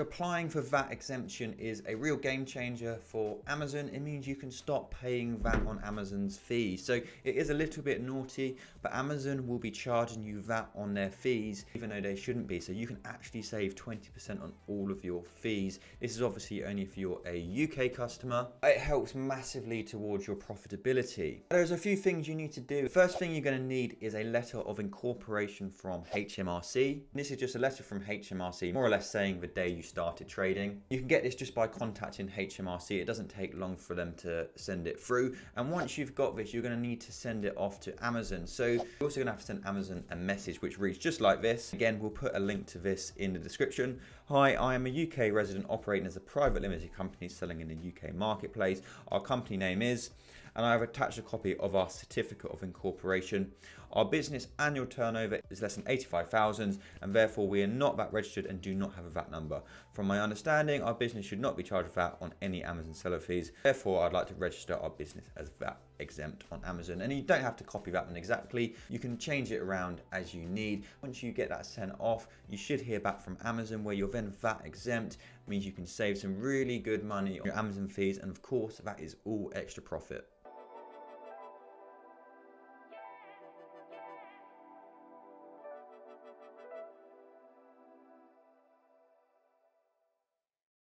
Applying for VAT exemption is a real game changer for Amazon. It means you can stop paying VAT on Amazon's fees. So it is a little bit naughty, but Amazon will be charging you VAT on their fees, even though they shouldn't be. So you can actually save 20% on all of your fees. This is obviously only if you're a UK customer. It helps massively towards your profitability. There's a few things you need to do. The first thing you're going to need is a letter of incorporation from HMRC. This is just a letter from HMRC, more or less saying the day you started trading. You can get this just by contacting HMRC. It doesn't take long for them to send it through. And once you've got this, you're going to need to send it off to Amazon. So you're also going to have to send Amazon a message which reads just like this. Again, we'll put a link to this in the description. Hi, I am a UK resident operating as a private limited company selling in the UK marketplace. Our company name is, and I have attached a copy of our certificate of incorporation. Our business annual turnover is less than 85,000 and therefore we are not VAT registered and do not have a VAT number. From my understanding, our business should not be charged VAT on any Amazon seller fees. Therefore, I'd like to register our business as VAT exempt on Amazon. And you don't have to copy that one exactly. You can change it around as you need. Once you get that sent off, you should hear back from Amazon where you're then VAT exempt. It means you can save some really good money on your Amazon fees. And of course, that is all extra profit.